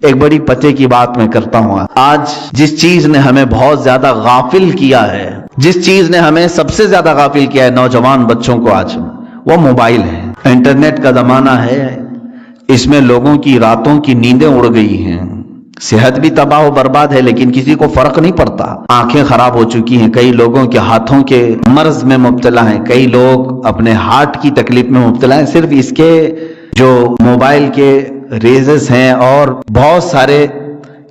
ایک بڑی پتے کی بات میں کرتا ہوں. آج جس چیز نے ہمیں بہت زیادہ غافل کیا ہے، جس چیز نے ہمیں سب سے زیادہ غافل کیا ہے نوجوان بچوں کو آج، وہ موبائل ہے. انٹرنیٹ کا زمانہ ہے، اس میں لوگوں کی راتوں کی نیندیں اڑ گئی ہیں، صحت بھی تباہ و برباد ہے، لیکن کسی کو فرق نہیں پڑتا. آنکھیں خراب ہو چکی ہیں، کئی لوگوں کے ہاتھوں کے مرض میں مبتلا ہیں، کئی لوگ اپنے ہارٹ کی تکلیف میں مبتلا ہیں، صرف اس کے جو موبائل کے ریزز ہیں اور بہت سارے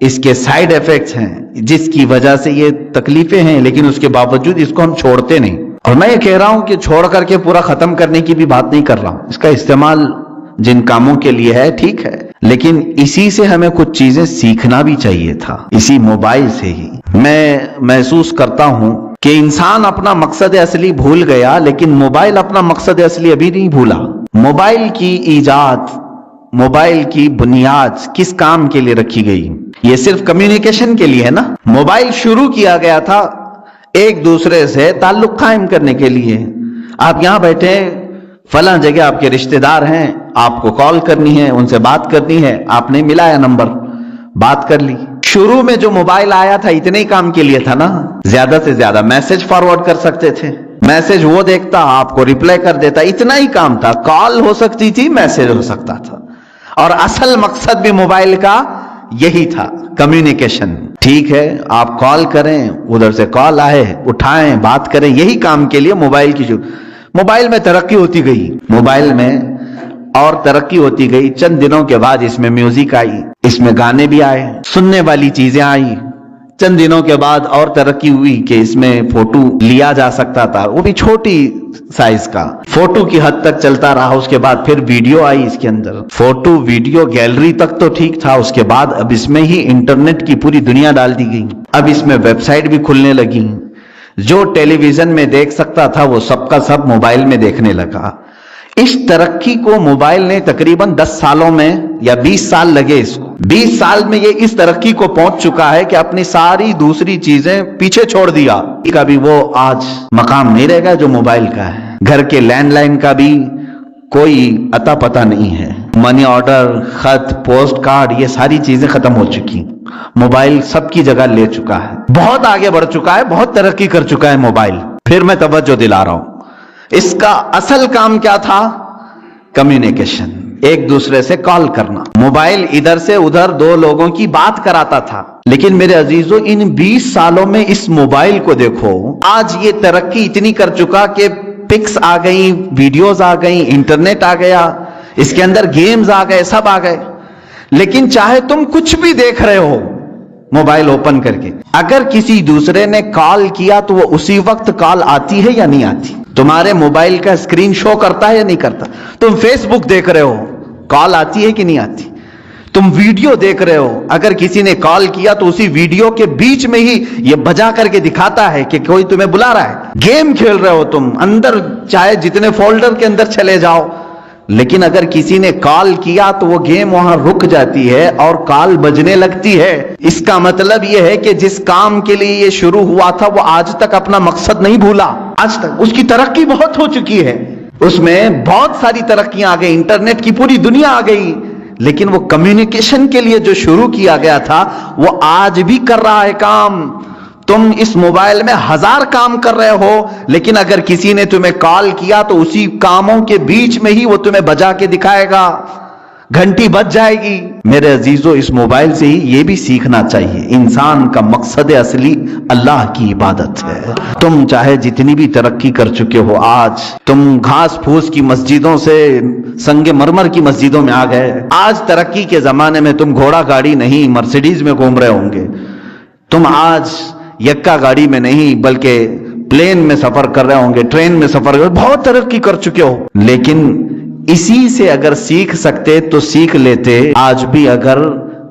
اس کے سائیڈ ایفیکٹس ہیں جس کی وجہ سے یہ تکلیفیں ہیں، لیکن اس کے باوجود اس کو ہم چھوڑتے نہیں. اور میں یہ کہہ رہا ہوں کہ چھوڑ کر کے پورا ختم کرنے کی بھی بات نہیں کر رہا ہوں. اس کا استعمال جن کاموں کے لیے ہے ٹھیک ہے، لیکن اسی سے ہمیں کچھ چیزیں سیکھنا بھی چاہیے تھا. اسی موبائل سے ہی میں محسوس کرتا ہوں کہ انسان اپنا مقصد اصلی بھول گیا، لیکن موبائل اپنا مقصد اصلی ابھی نہیں بھولا. موبائل کی ایجاد، موبائل کی بنیاد کس کام کے لیے رکھی گئی؟ یہ صرف کمیونیکیشن کے لیے ہے نا. موبائل شروع کیا گیا تھا ایک دوسرے سے تعلق قائم کرنے کے لیے. آپ یہاں بیٹھے فلاں جگہ آپ کے رشتہ دار ہیں، آپ کو کال کرنی ہے، ان سے بات کرنی ہے، آپ نے ملایا نمبر، بات کر لی. شروع میں جو موبائل آیا تھا اتنے ہی کام کے لیے تھا نا. زیادہ سے زیادہ میسج فارورڈ کر سکتے تھے، میسج وہ دیکھتا آپ کو ریپلائی کر دیتا، اتنا ہی کام تھا. کال ہو سکتی تھی، میسج ہو سکتا تھا، اور اصل مقصد بھی موبائل کا یہی تھا، کمیونیکیشن. ٹھیک ہے، آپ کال کریں، ادھر سے کال آئے اٹھائیں، بات کریں، یہی کام کے لیے موبائل کی موبائل میں ترقی ہوتی گئی، موبائل میں اور ترقی ہوتی گئی. چند دنوں کے بعد اس میں میوزک آئی، اس میں گانے بھی آئے، سننے والی چیزیں آئی. چند دنوں کے بعد اور ترقی ہوئی کہ اس میں فوٹو لیا جا سکتا تھا، وہ بھی چھوٹی سائز کا، فوٹو کی حد تک چلتا رہا. اس کے بعد پھر ویڈیو آئی اس کے اندر، فوٹو ویڈیو گیلری تک تو ٹھیک تھا. اس کے بعد اب اس میں ہی انٹرنیٹ کی پوری دنیا ڈال دی گئی. اب اس میں ویب سائٹ بھی کھلنے لگی. جو ٹیلی ویژن میں دیکھ سکتا تھا وہ سب کا سب موبائل میں دیکھنے لگا. اس ترقی کو موبائل نے تقریباً 10 سالوں میں یا 20 سال لگے اس کو. 20 سال میں یہ اس ترقی کو پہنچ چکا ہے کہ اپنی ساری دوسری چیزیں پیچھے چھوڑ دیا. کبھی وہ آج مقام نہیں رہے گا جو موبائل کا ہے. گھر کے لینڈ لائن کا بھی کوئی اتا پتہ نہیں ہے. منی آرڈر، خط، پوسٹ کارڈ، یہ ساری چیزیں ختم ہو چکی. موبائل سب کی جگہ لے چکا ہے، بہت آگے بڑھ چکا ہے، بہت ترقی کر چکا ہے موبائل. پھر میں توجہ دلا رہا ہوں، اس کا اصل کام کیا تھا؟ کمیونیکیشن، ایک دوسرے سے کال کرنا. موبائل ادھر سے ادھر دو لوگوں کی بات کراتا تھا. لیکن میرے عزیزو، ان 20 سالوں میں اس موبائل کو دیکھو، آج یہ ترقی اتنی کر چکا کہ پکس آ گئی، ویڈیوز آ گئی، انٹرنیٹ آ گیا، اس کے اندر گیمز آ گئے، سب آ گئے. لیکن چاہے تم کچھ بھی دیکھ رہے ہو موبائل اوپن کر کے، اگر کسی دوسرے نے کال کیا تو وہ اسی وقت کال آتی ہے یا نہیں آتی؟ تمہارے موبائل کا اسکرین شو کرتا ہے یا نہیں کرتا؟ تم فیس بک دیکھ رہے ہو، کال آتی ہے کہ نہیں آتی؟ تم ویڈیو دیکھ رہے ہو، اگر کسی نے کال کیا تو اسی ویڈیو کے بیچ میں ہی یہ بجا کر کے دکھاتا ہے کہ کوئی تمہیں بلا رہا ہے. گیم کھیل رہے ہو تم، اندر چاہے جتنے فولڈر کے اندر چلے جاؤ، لیکن اگر کسی نے کال کیا تو وہ گیم وہاں رک جاتی ہے اور کال بجنے لگتی ہے. اس کا مطلب یہ ہے کہ جس کام کے لیے یہ شروع ہوا تھا وہ آج تک اپنا مقصد نہیں بھولا. آج تک اس کی ترقی بہت ہو چکی ہے، اس میں بہت ساری ترقیاں آ گئی، انٹرنیٹ کی پوری دنیا آ گئی. لیکن وہ کمیونیکیشن کے لیے جو شروع کیا گیا تھا وہ آج بھی کر رہا ہے کام. تم اس موبائل میں 1000 کام کر رہے ہو، لیکن اگر کسی نے تمہیں کال کیا تو اسی کاموں کے بیچ میں ہی وہ تمہیں بجا کے دکھائے گا، گھنٹی بج جائے گی. میرے عزیزو، اس موبائل سے ہی یہ بھی سیکھنا چاہیے، انسان کا مقصد اصلی اللہ کی عبادت ہے. تم چاہے جتنی بھی ترقی کر چکے ہو، آج تم گھاس پھوس کی مسجدوں سے سنگ مرمر کی مسجدوں میں آ گئے. آج ترقی کے زمانے میں تم گھوڑا گاڑی نہیں مرسیڈیز میں گھوم رہے ہوں گے. تم آج یکا گاڑی میں نہیں بلکہ پلین میں سفر کر رہے ہوں گے، ٹرین میں سفر کر رہے ہو، بہت ترقی کر چکے ہو. لیکن اسی سے اگر سیکھ سکتے تو سیکھ لیتے. آج بھی اگر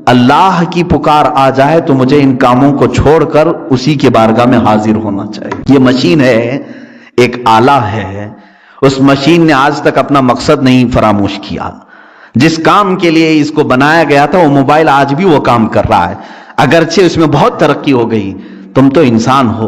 اللہ کی پکار آ جائے تو مجھے ان کاموں کو چھوڑ کر اسی کے بارگاہ میں حاضر ہونا چاہیے. یہ مشین ہے، ایک آلہ ہے، اس مشین نے آج تک اپنا مقصد نہیں فراموش کیا. جس کام کے لیے اس کو بنایا گیا تھا وہ موبائل آج بھی وہ کام کر رہا ہے، اگرچہ اس میں بہت ترقی ہو گئی. تم تو انسان ہو،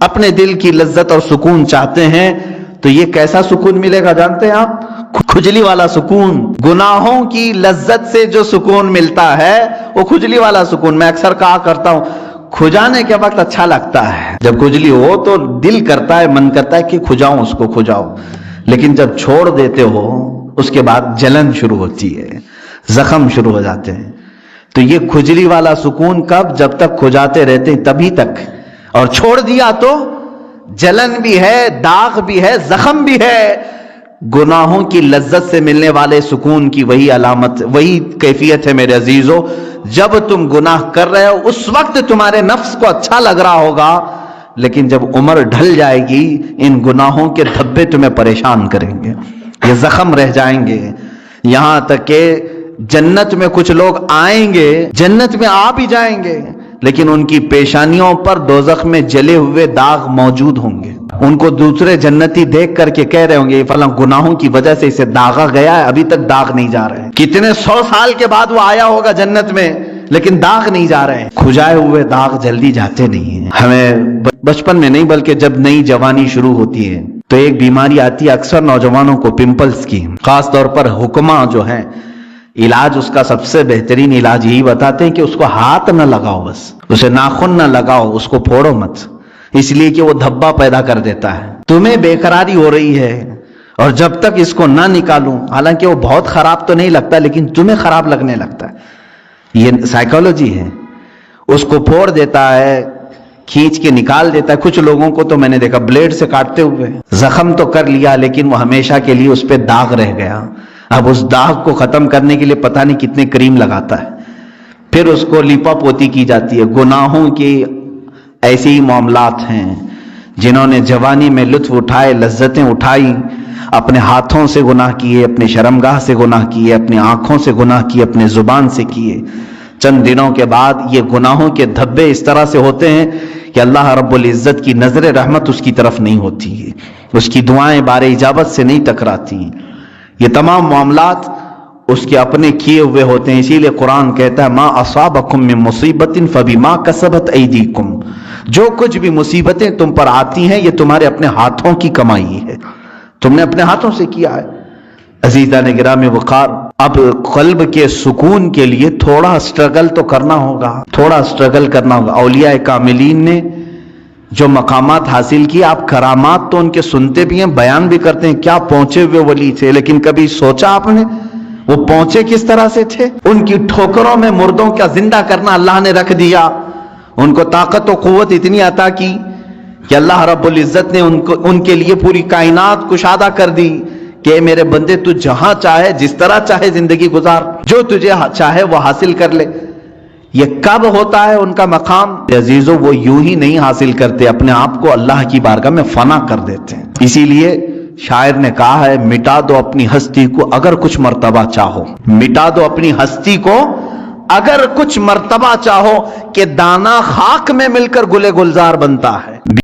اپنے دل کی لذت اور سکون چاہتے ہیں تو یہ کیسا سکون ملے گا جانتے ہیں آپ؟ کھجلی والا سکون. گناہوں کی لذت سے جو سکون ملتا ہے وہ کھجلی والا سکون. میں اکثر کہا کرتا ہوں کھجانے کے وقت اچھا لگتا ہے, جب کھجلی ہو تو دل کرتا ہے, من کرتا ہے کہ کھجاؤں اس کو, کھجاؤ. لیکن جب چھوڑ دیتے ہو اس کے بعد جلن شروع ہوتی ہے, زخم شروع ہو جاتے ہیں. تو یہ کھجلی والا سکون کب؟ جب تک کھجاتے رہتے ہیں تبھی تک. اور چھوڑ دیا تو جلن بھی ہے, داغ بھی ہے, زخم بھی ہے. گناہوں کی لذت سے ملنے والے سکون کی وہی علامت, وہی کیفیت ہے میرے عزیزو. جب تم گناہ کر رہے ہو اس وقت تمہارے نفس کو اچھا لگ رہا ہوگا, لیکن جب عمر ڈھل جائے گی ان گناہوں کے دھبے تمہیں پریشان کریں گے, یہ زخم رہ جائیں گے. یہاں تک کہ جنت میں کچھ لوگ آئیں گے, جنت میں آ بھی جائیں گے, لیکن ان کی پیشانیوں پر دوزخ میں جلے ہوئے داغ موجود ہوں گے. ان کو دوسرے جنتی دیکھ کر کے کہہ رہے ہوں گے فلاں گناہوں کی وجہ سے اسے داغا گیا ہے, ابھی تک داغ نہیں جا رہے. کتنے 100 سال کے بعد وہ آیا ہوگا جنت میں, لیکن داغ نہیں جا رہے. کھجائے ہوئے داغ جلدی جاتے نہیں ہیں. ہمیں بچپن میں نہیں بلکہ جب نئی جوانی شروع ہوتی ہے تو ایک بیماری آتی ہے اکثر نوجوانوں کو, پمپلز کی. خاص طور پر حکماں جو ہیں علاج اس کا سب سے بہترین علاج یہی بتاتے ہیں کہ اس کو ہاتھ نہ لگاؤ, بس اسے ناخن نہ لگاؤ, اس کو پھوڑو مت, اس لیے کہ وہ دھبا پیدا کر دیتا ہے. تمہیں بے قراری ہو رہی ہے اور جب تک اس کو نہ نکالوں, حالانکہ وہ بہت خراب تو نہیں لگتا لیکن تمہیں خراب لگنے لگتا ہے. یہ سائیکالوجی ہے. اس کو پھوڑ دیتا ہے, کھینچ کے نکال دیتا ہے. کچھ لوگوں کو تو میں نے دیکھا بلیڈ سے کاٹتے ہوئے, زخم تو کر لیا لیکن وہ ہمیشہ کے لیے اس پہ داغ رہ گیا. اب اس داغ کو ختم کرنے کے لیے پتہ نہیں کتنے کریم لگاتا ہے, پھر اس کو لیپا پوتی کی جاتی ہے. گناہوں کی ایسے ہی معاملات ہیں. جنہوں نے جوانی میں لطف اٹھائے, لذتیں اٹھائی, اپنے ہاتھوں سے گناہ کیے, اپنے شرمگاہ سے گناہ کیے, اپنی آنکھوں سے گناہ کیے, اپنے زبان سے کیے, چند دنوں کے بعد یہ گناہوں کے دھبے اس طرح سے ہوتے ہیں کہ اللہ رب العزت کی نظر رحمت اس کی طرف نہیں ہوتی ہے, اس کی دعائیں بار اجابت سے نہیں ٹکراتی. یہ تمام معاملات اس کے اپنے کیے ہوئے ہوتے ہیں. اسی لیے قرآن کہتا ہے ما اصابکم من مصیبت فبما کسبت ایدیکم, جو کچھ بھی مصیبتیں تم پر آتی ہیں یہ تمہارے اپنے ہاتھوں کی کمائی ہے, تم نے اپنے ہاتھوں سے کیا ہے. عزیزان گرامی وقار, اب قلب کے سکون کے لیے تھوڑا سٹرگل تو کرنا ہوگا, تھوڑا سٹرگل کرنا ہوگا. اولیاء کاملین نے جو مقامات حاصل کی, آپ کرامات تو ان کے سنتے بھی ہیں, بیان بھی کرتے ہیں, کیا پہنچے ہوئے ولی تھے, لیکن کبھی سوچا آپ نے وہ پہنچے کس طرح سے تھے؟ ان کی ٹھوکروں میں مردوں کا زندہ کرنا اللہ نے رکھ دیا. ان کو طاقت و قوت اتنی عطا کی کہ اللہ رب العزت نے ان کے لیے پوری کائنات کشادہ کر دی کہ میرے بندے تو جہاں چاہے جس طرح چاہے زندگی گزار, جو تجھے چاہے وہ حاصل کر لے. یہ کب ہوتا ہے ان کا مقام؟ عزیزو وہ یوں ہی نہیں حاصل کرتے, اپنے آپ کو اللہ کی بارگاہ میں فنا کر دیتے ہیں. اسی لیے شاعر نے کہا ہے مٹا دو اپنی ہستی کو اگر کچھ مرتبہ چاہو, مٹا دو اپنی ہستی کو اگر کچھ مرتبہ چاہو, کہ دانا خاک میں مل کر گلے گلزار بنتا ہے.